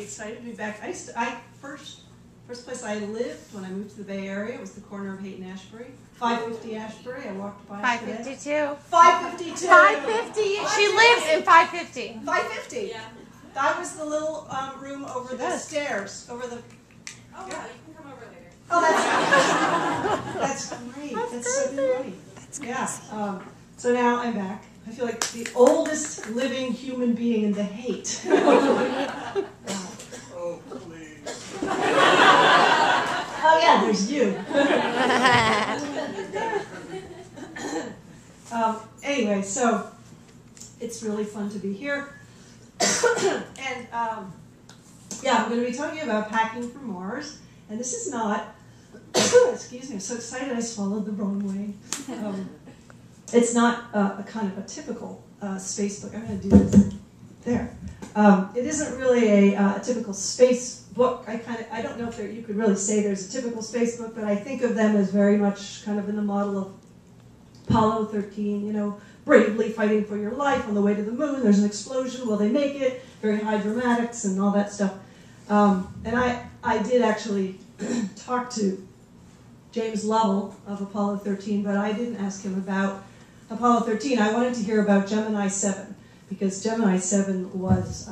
excited to be back. First place I lived when I moved to the Bay Area was the corner of Haight and Ashbury. 550 Ashbury, I walked by 552. 552. 550. She lives in 550. 550. Yeah. That was the little room over the stairs, over the. Oh yeah, you can come over later. Oh, that's great. That's so great. Yeah. So now I'm back. I feel like the oldest living human being in the Haight. Oh, please. Oh yeah, there's you. Anyway, so it's really fun to be here. And yeah, I'm going to be talking about packing for Mars. And this is not, excuse me, I'm so excited I swallowed the wrong way. It's not a kind of a typical space book. I'm going to do this there. It isn't really a typical space book. I don't know if you could really say there's a typical space book, but I think of them as very much kind of in the model of Apollo 13, you know, bravely fighting for your life on the way to the moon. There's an explosion. Will they make it? Very high dramatics and all that stuff. And I did actually talk to James Lovell of Apollo 13, but I didn't ask him about Apollo 13. I wanted to hear about Gemini 7, because Gemini 7 was,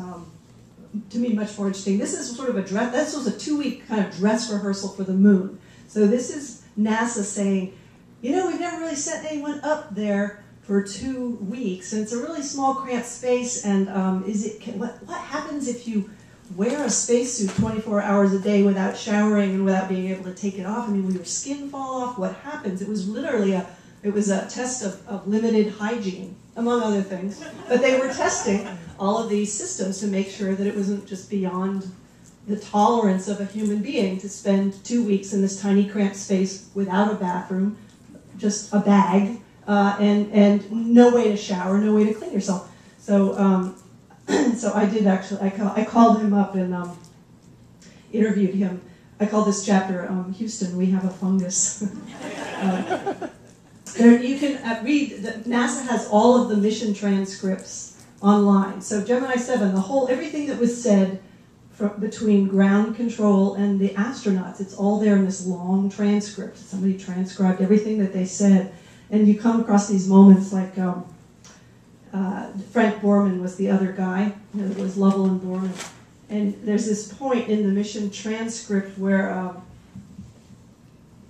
to me, much more interesting. This is sort of a dress, this was a 2-week kind of dress rehearsal for the moon. So this is NASA saying, you know, we've never really sent anyone up there for 2 weeks, and it's a really small, cramped space, and what happens if you wear a spacesuit 24 hours a day without showering and without being able to take it off? I mean, will your skin fall off? What happens? It was literally a test of limited hygiene, among other things. But they were testing all of these systems to make sure that it wasn't just beyond the tolerance of a human being to spend 2 weeks in this tiny, cramped space without a bathroom, just a bag, and no way to shower, no way to clean yourself. So, so I did actually, I called him up and interviewed him. I called this chapter, Houston, We Have a Fungus. You can read, NASA has all of the mission transcripts online. So Gemini 7, everything that was said between ground control and the astronauts, it's all there in this long transcript. Somebody transcribed everything that they said. And you come across these moments like Frank Borman was the other guy. It was Lovell and Borman. And there's this point in the mission transcript where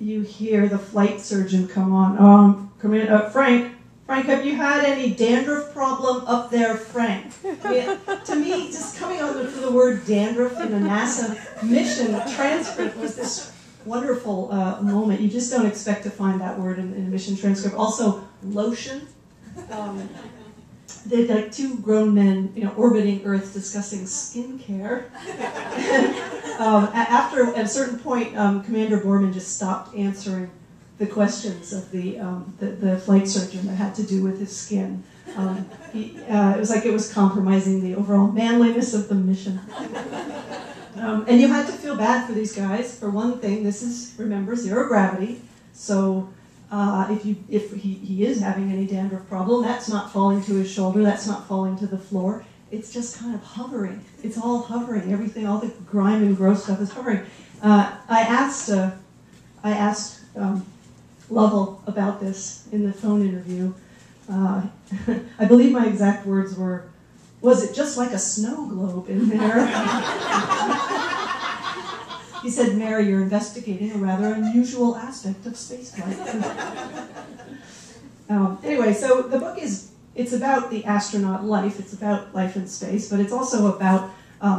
you hear the flight surgeon come on. Frank, have you had any dandruff problem up there, Frank? I mean, to me, just coming on to the word dandruff in a NASA mission transcript was this wonderful moment. You just don't expect to find that word in a mission transcript. Also, lotion. They're like 2 grown men, you know, orbiting Earth discussing skincare. After at a certain point, Commander Borman just stopped answering the questions of the flight surgeon that had to do with his skin. It was like it was compromising the overall manliness of the mission. And you had to feel bad for these guys. For one thing, this is, remember, 0 gravity. So if he is having any dandruff problem, that's not falling to his shoulder, that's not falling to the floor. It's just kind of hovering. It's all hovering. Everything, all the grime and gross stuff is hovering. I asked Lovell about this in the phone interview. I believe my exact words were, "Was it just like a snow globe in there?" He said, "Mary, you're investigating a rather unusual aspect of spaceflight." Anyway, so the book it's about the astronaut life. It's about life in space, but it's also about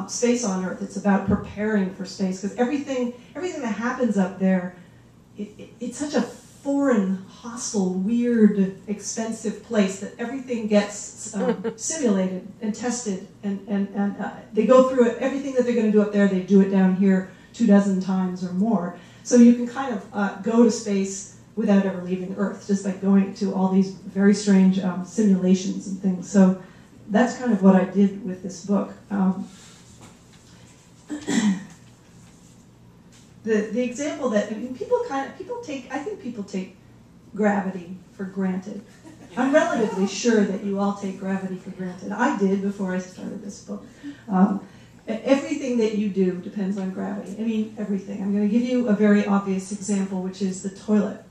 space on Earth. It's about preparing for space, because everything that happens up there, it's such a foreign, hostile, weird, expensive place that everything gets simulated and tested, and they go through it. Everything that they're going to do up there, they do it down here 24 times or more. So you can kind of go to space without ever leaving Earth, just like going to all these very strange simulations and things. So that's kind of what I did with this book. The example that, I mean, people take gravity for granted. I'm relatively sure that you all take gravity for granted. I did before I started this book. everything that you do depends on gravity. I mean, everything. I'm going to give you a very obvious example, which is the toilet.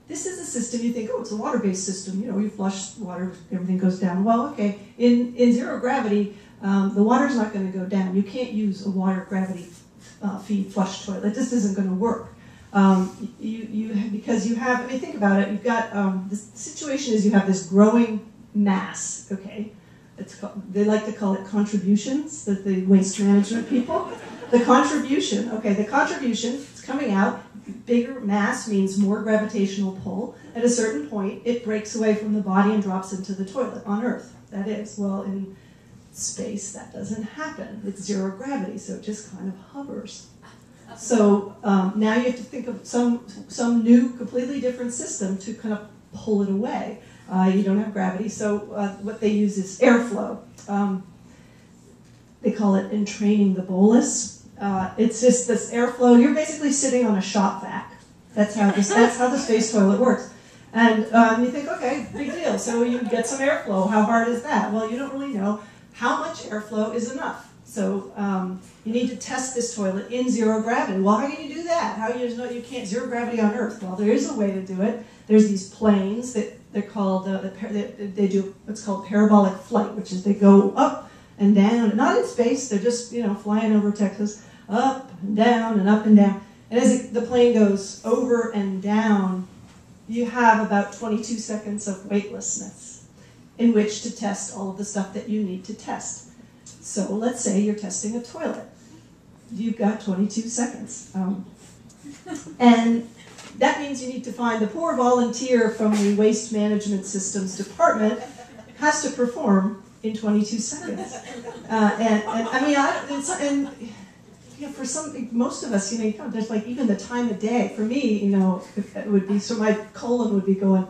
This is a system, you think, oh, it's a water-based system. You know, you flush water, everything goes down. Well, okay, in zero gravity, the water's not going to go down. You can't use a water gravity feed flush toilet. This isn't going to work. Because you have, I mean, think about it. You've got, the situation is you have this growing mass, okay? They like to call it contributions, the waste management people. The contribution, it's coming out. Bigger mass means more gravitational pull. At a certain point, it breaks away from the body and drops into the toilet on Earth. That is. Well, in space, that doesn't happen. It's zero gravity, so it just kind of hovers. So now you have to think of some new, completely different system to kind of pull it away. You don't have gravity, so what they use is airflow. They call it entraining the bolus. It's just this airflow. You're basically sitting on a shop vac. That's how the space toilet works. And you think, okay, big deal. So you get some airflow. How hard is that? Well, you don't really know how much airflow is enough. So you need to test this toilet in zero gravity. Well, how can you do that? How do you know you can't zero gravity on Earth? Well, there is a way to do it. There's these planes that they're called. They do what's called parabolic flight, which is they go up and down, not in space. They're just flying over Texas, up and down and up and down. And as the plane goes over and down, you have about 22 seconds of weightlessness in which to test all of the stuff that you need to test. So let's say you're testing a toilet. You've got 22 seconds. And that means you need to find the poor volunteer from the Waste Management Systems Department has to perform in 22 seconds. For most of us, there's like even the time of day. For me, it would be, so my colon would be going,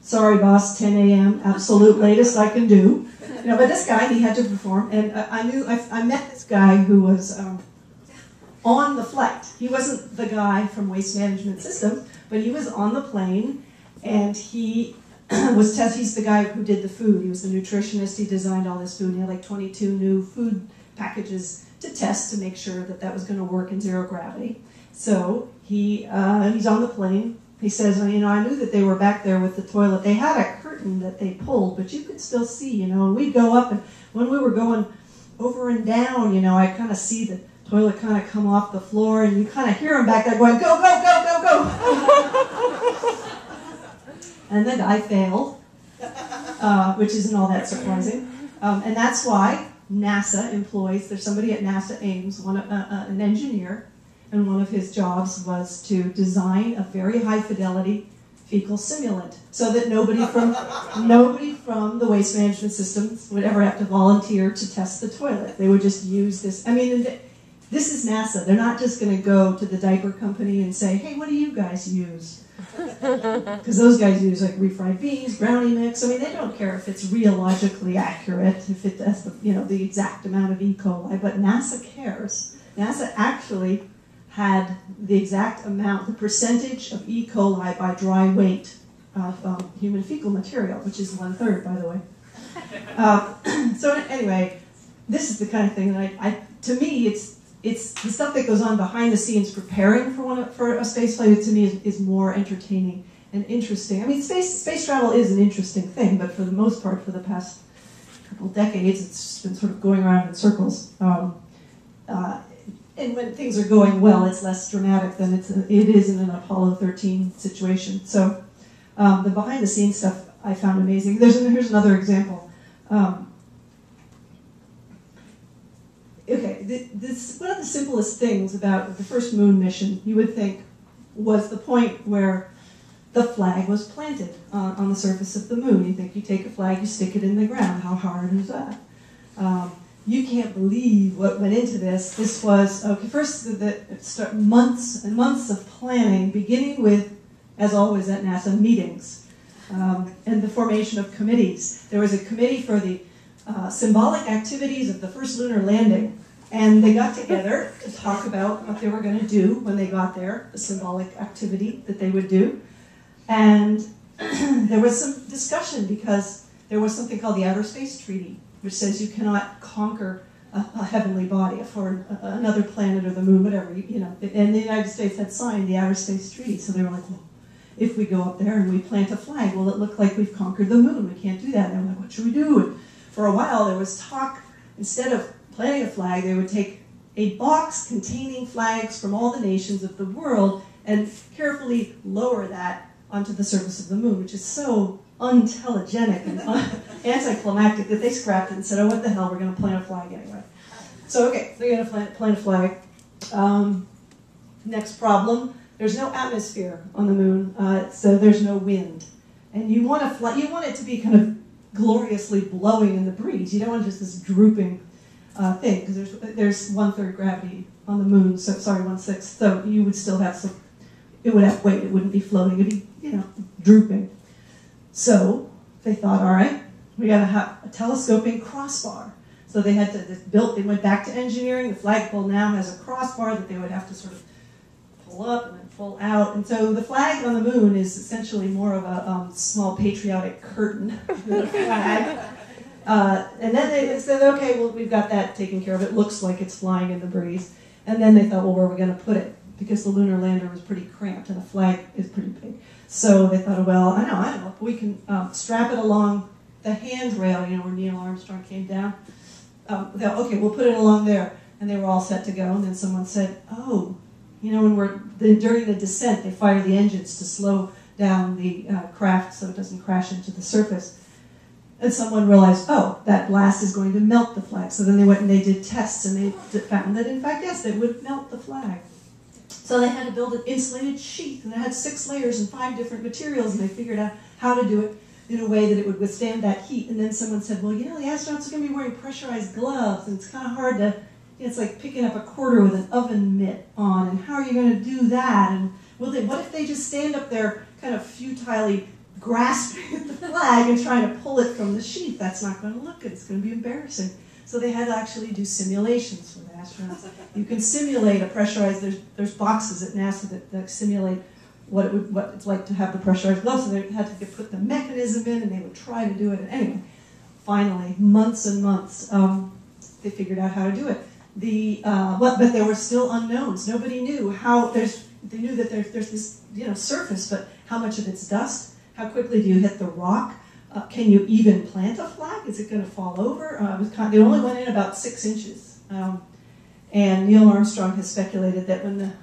sorry, boss, 10 a.m., absolute latest I can do. But this guy, he had to perform, and I met this guy who was on the flight. He wasn't the guy from Waste Management System, but he was on the plane, and he he's the guy who did the food. He was the nutritionist. He designed all this food. He had like 22 new food packages to test to make sure that was going to work in zero gravity. So he's on the plane. He says, I knew that they were back there with the toilet. They had a curtain that they pulled, but you could still see, and we'd go up, and when we were going over and down, I kind of see the toilet kind of come off the floor, and you kind of hear them back there going, go, go, go, go, go. And the guy failed, which isn't all that surprising. And that's why NASA employs, there's somebody at NASA Ames, an engineer, and one of his jobs was to design a very high fidelity fecal simulant so that nobody from the waste management systems would ever have to volunteer to test the toilet. They would just use this. This is NASA. They're not just going to go to the diaper company and say, hey, what do you guys use? Because those guys use like refried beans, brownie mix. They don't care if it's rheologically accurate, if it has the exact amount of E. coli, but NASA cares. NASA actually had the exact amount, the percentage of E. coli by dry weight of human fecal material, which is 1/3, by the way. So anyway, this is the kind of thing that to me, it's the stuff that goes on behind the scenes preparing for a space flight. To me, is more entertaining and interesting. Space travel is an interesting thing, but for the most part, for the past couple decades, it's been sort of going around in circles. And when things are going well, it's less dramatic than it is in an Apollo 13 situation. So the behind-the-scenes stuff I found amazing. Here's another example. This one of the simplest things about the first moon mission, you would think, was the point where the flag was planted on the surface of the moon. You think you take a flag, you stick it in the ground. How hard is that? You can't believe what went into this. This was, first months and months of planning, beginning with, as always at NASA, meetings and the formation of committees. There was a committee for the symbolic activities of the first lunar landing, and they got together to talk about what they were going to do when they got there, the symbolic activity that they would do. And there was some discussion because there was something called the Outer Space Treaty which says you cannot conquer a heavenly body for another planet or the moon, whatever. And the United States had signed the Outer Space Treaty, so they were like, well, if we go up there and we plant a flag, will it look like we've conquered the moon? We can't do that. And they were like, what should we do? And for a while, there was talk, instead of planting a flag, they would take a box containing flags from all the nations of the world and carefully lower that onto the surface of the moon, which is so untelegenic and anticlimactic that they scrapped it and said, oh, what the hell, we're going to plant a flag anyway. So, okay, they're going to plant a flag. Next problem, there's no atmosphere on the moon, so there's no wind. And you want it to be kind of gloriously blowing in the breeze. You don't want just this drooping thing, because there's 1/3 gravity on the moon, so sorry, 1/6. So you would still have some, it would have weight, it wouldn't be floating, it'd be, drooping. So they thought, all right, we got to have a telescoping crossbar. So they had to they went back to engineering. The flagpole now has a crossbar that they would have to sort of pull up and then pull out. And so the flag on the moon is essentially more of a small patriotic curtain than a flag. And then they said, okay, well, we've got that taken care of. It looks like it's flying in the breeze. And then they thought, well, where are we going to put it? Because the lunar lander was pretty cramped and the flag is pretty big. So they thought, well, I know, we can strap it along the handrail, where Neil Armstrong came down. Okay, we'll put it along there. And they were all set to go. And then someone said, oh, during the descent, they fire the engines to slow down the craft so it doesn't crash into the surface. And someone realized, oh, that blast is going to melt the flag. So then they went and they did tests, and they found that, in fact, yes, it would melt the flag. So they had to build an insulated sheath, and it had 6 layers and 5 different materials, and they figured out how to do it in a way that it would withstand that heat. And then someone said, well, the astronauts are going to be wearing pressurized gloves, and it's kind of hard to, it's like picking up a quarter with an oven mitt on, and how are you going to do that? And what if they just stand up there kind of futilely grasping at the flag and trying to pull it from the sheath? That's not going to look good. It's going to be embarrassing. So they had to actually do simulations for the astronauts. You can simulate a pressurized, there's boxes at NASA that simulate what it's like to have the pressurized gloves. So they had to put the mechanism in, and they would try to do it. And anyway, finally, months and months, they figured out how to do it. But there were still unknowns. Nobody knew how, they knew that there's this surface, but how much of it's dust? How quickly do you hit the rock? Can you even plant a flag? Is it going to fall over? They only went in about 6 inches. And Neil Armstrong has speculated that when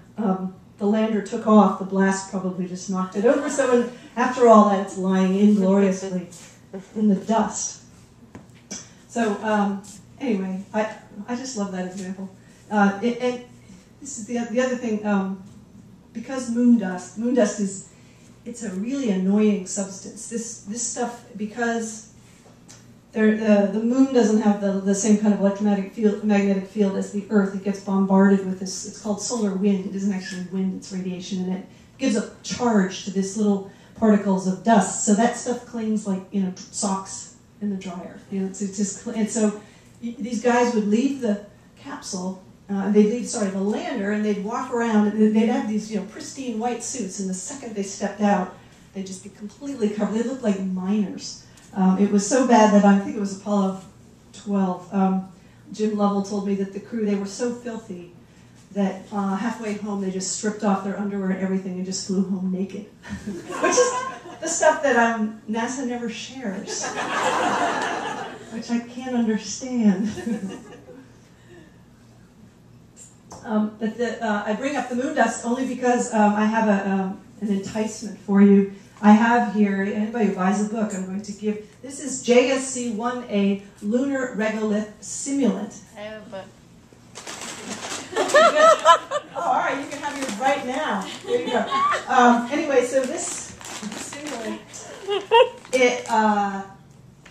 the lander took off, the blast probably just knocked it over. So after all that, it's lying ingloriously in the dust. So anyway, I just love that example. And this is the other thing, because moon dust is, it's a really annoying substance. This stuff, because the moon doesn't have the same kind of magnetic field as the Earth. It gets bombarded with this, it's called solar wind. It isn't actually wind, it's radiation, and it gives a charge to this little particles of dust. So that stuff clings like, socks in the dryer. It's just, and so these guys would leave the capsule, they'd leave, the lander, and they'd walk around, and they'd have these, pristine white suits, and the second they stepped out, they'd just be completely covered. They looked like miners. It was so bad that I think it was Apollo 12. Jim Lovell told me that the crew, they were so filthy that halfway home they just stripped off their underwear and everything and just flew home naked. Which is the stuff that NASA never shares. Which I can't understand. I bring up the moon dust only because I have an enticement for you. I have here, anybody who buys a book, I'm going to give, this is JSC1A Lunar Regolith Simulant. I have a book. Oh, all right, you can have yours right now. There you go. Anyway, so this simulant,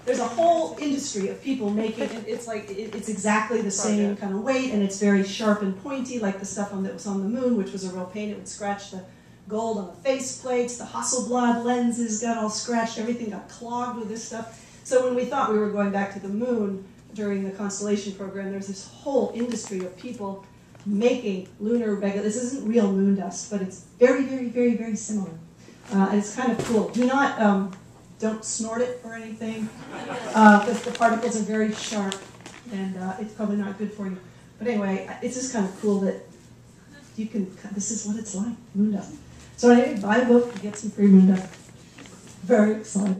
there's a whole industry of people making it. It's exactly the same kind of weight, and it's very sharp and pointy, like the stuff that was on the moon, which was a real pain. It would scratch the gold on the face plates, the Hasselblad lenses got all scratched, everything got clogged with this stuff. So when we thought we were going back to the moon during the Constellation program, there's this whole industry of people making lunar regolith. This isn't real moon dust, but it's very, very, very, very similar. And it's kind of cool. Don't snort it or anything. because the particles are very sharp, and it's probably not good for you. But anyway, it's just kind of cool that you can, this is what it's like, moon dust. So anyway, buy a book, get some free moon dust. Very exciting.